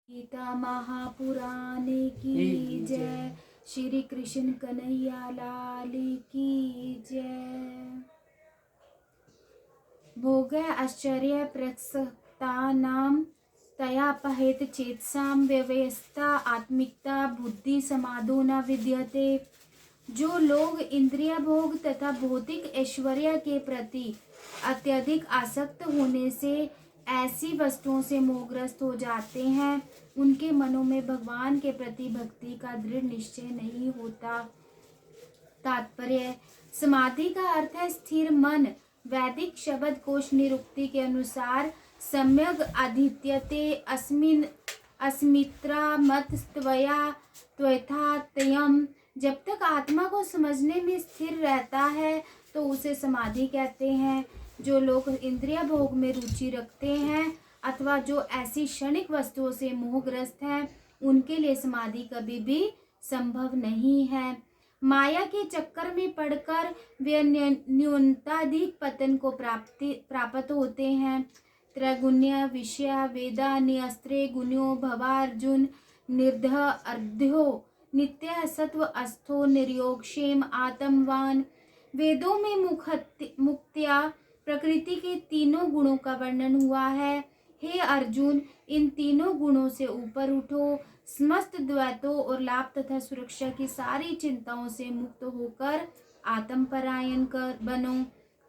गीता महापुराणे की जय। श्री कृष्ण कन्हैया लाल की जय। भोग आश्चर्य प्रसक्तानां तयापहैत चेतसां व्यवस्था आत्मिकता बुद्धि समाधो न विद्यते। जो लोग इंद्रिय भोग तथा भौतिक ऐश्वर्य के प्रति अत्यधिक आसक्त होने से ऐसी वस्तुओं से मोहग्रस्त हो जाते हैं, उनके मनों में भगवान के प्रति भक्ति का दृढ़ निश्चय नहीं होता। तात्पर्य: समाधि का अर्थ है स्थिर मन। वैदिक शब्द कोश निरुक्ति के अनुसार सम्यग आधित्यते अस्मिन् अस्मित्रा मत त्वया त्वथा तयम्। जब तक आत्मा को समझने में स्थिर रहता है तो उसे समाधि कहते हैं। जो लोग इंद्रिय भोग में रुचि रखते हैं अथवा जो ऐसी क्षणिक वस्तुओं से मोहग्रस्त हैं, उनके लिए समाधि कभी भी संभव नहीं है। माया के चक्कर में पड़कर वे न्यूनताधिक पतन को प्राप्त होते हैं। त्रैगुण्य विषय वेदा नियस्त्रे गुण्यो भवार्जुन निर्ध अर्ध्यो नित्य सत्व अस्थो निर्योग क्षेम आत्मवान। वेदों में मुक्त्या प्रकृति के तीनों गुणों का वर्णन हुआ है। हे अर्जुन, इन तीनों गुणों से ऊपर उठो, समस्त द्वैतों और लाभ तथा सुरक्षा की सारी चिंताओं से मुक्त होकर आत्मपरायण कर बनो।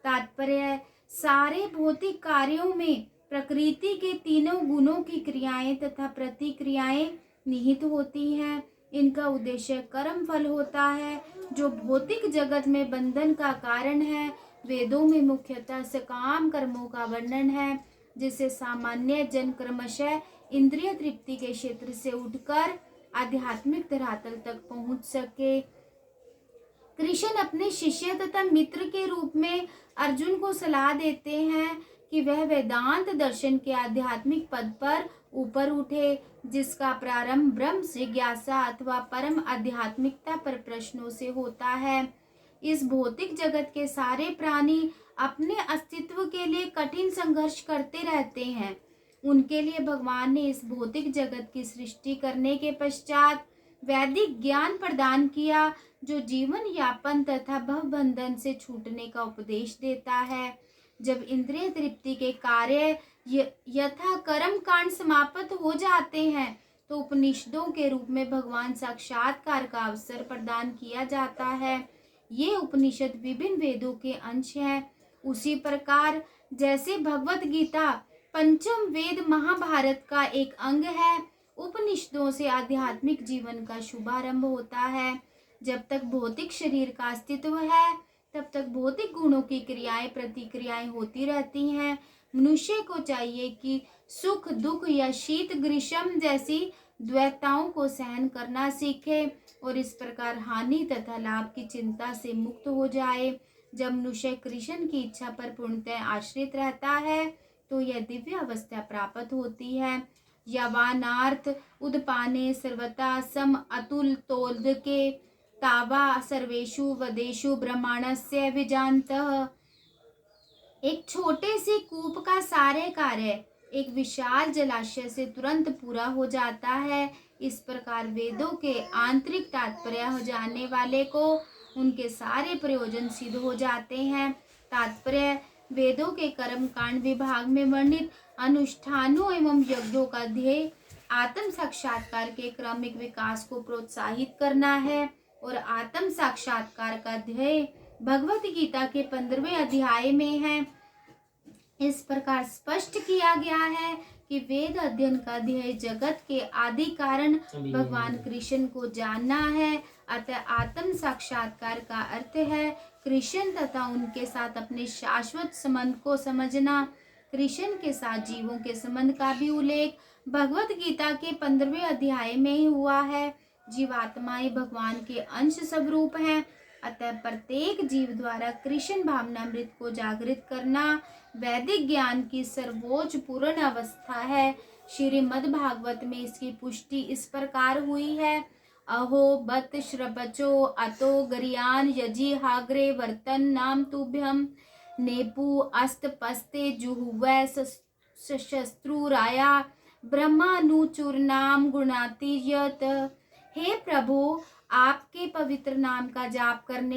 तात्पर्य: सारे भौतिक कार्यों में प्रकृति के तीनों गुणों की क्रियाएं तथा प्रतिक्रियाएं निहित होती हैं। इनका उद्देश्य कर्म फल होता है, जो भौतिक जगत में बंधन का कारण है। वेदों में मुख्यतः सकाम कर्मों का वर्णन है, जिससे सामान्य जन क्रमशः इंद्रिय तृप्ति के क्षेत्र से उठकर आध्यात्मिक धरातल तक पहुंच सके। कृष्ण अपने शिष्य तथा मित्र के रूप में अर्जुन को सलाह देते हैं कि वह वेदांत दर्शन के आध्यात्मिक पद पर ऊपर उठे, जिसका प्रारंभ ब्रह्म जिज्ञासा अथवा परम आध्यात्मिकता पर प्रश्नों से होता है। इस भौतिक जगत के सारे प्राणी अपने अस्तित्व के लिए कठिन संघर्ष करते रहते हैं। उनके लिए भगवान ने इस भौतिक जगत की सृष्टि करने के पश्चात वैदिक ज्ञान प्रदान किया, जो जीवन यापन तथा भवबंधन से छूटने का उपदेश देता है। जब इंद्रिय तृप्ति के कार्य यथा कर्म कांड समाप्त हो जाते हैं, तो उपनिषदों के रूप में भगवान साक्षात्कार का अवसर प्रदान किया जाता है। ये उपनिषद विभिन्न वेदों के अंश हैं। उसी प्रकार जैसे भगवत गीता पंचम वेद महाभारत का एक अंग है, उपनिषदों से आध्यात्मिक जीवन का शुभारंभ होता है। जब तक भौतिक शरीर का अस्तित्व है, तब तक भौतिक गुणों की क्रियाएं प्रतिक्रियाएं होती रहती हैं। मनुष्य को चाहिए कि सुख दुख या शीत ग्रीष्म जैसी द्वैताओं को सहन करना सीखे और इस प्रकार हानि तथा लाभ की चिंता से मुक्त हो जाए। जब मनुष्य कृष्ण की इच्छा पर पूर्णतः आश्रित रहता है, तो यह दिव्य अवस्था प्राप्त होती है। यवानार्थ उदपाने सर्वथा सम अतुल तोल्दके तावा सर्वेषु वदेषु ब्रह्मांडस्य विजानतः। एक छोटे से कूप का सारे कार्य एक विशाल जलाशय से तुरंत पूरा हो जाता है। इस प्रकार वेदों के आंतरिक तात्पर्य हो जाने वाले को उनके सारे प्रयोजन सिद्ध हो जाते हैं। तात्पर्य: वेदों के कर्म कांड विभाग में वर्णित अनुष्ठानों एवं यज्ञों का ध्येय आत्म साक्षात्कार के क्रमिक विकास को प्रोत्साहित करना है और आत्म साक्षात्कार का ध्येय भगवत गीता के 15वें अध्याय में है। इस प्रकार स्पष्ट किया गया है कि वेद अध्ययन का ध्येय जगत के आदि कारण भगवान कृष्ण को जानना है। अतः आत्म साक्षात्कार का अर्थ है कृष्ण तथा उनके साथ अपने शाश्वत संबंध को समझना। कृष्ण के साथ जीवों के संबंध का भी उल्लेख भगवत गीता के 15वें अध्याय में ही हुआ है। जीवात्माएं भगवान के अंश स्वरूप हैं, अतः प्रत्येक जीव द्वारा कृष्ण भावनामृत को जागृत करना वैदिक ज्ञान की सर्वोच्च पूर्ण अवस्था है। श्रीमद् भागवत में इसकी पुष्टि इस प्रकार हुई है: अहो बत श्रपचो अतो गरियान यजि हाग्रे वर्तन नाम तुभ्यम नेपु अस्त पस्ते जुहुवै शस्त्रुराया ब्रह्मानुचूर्णाम गुणाति यत। हे प्रभु, आपके पवित्र नाम का जाप करने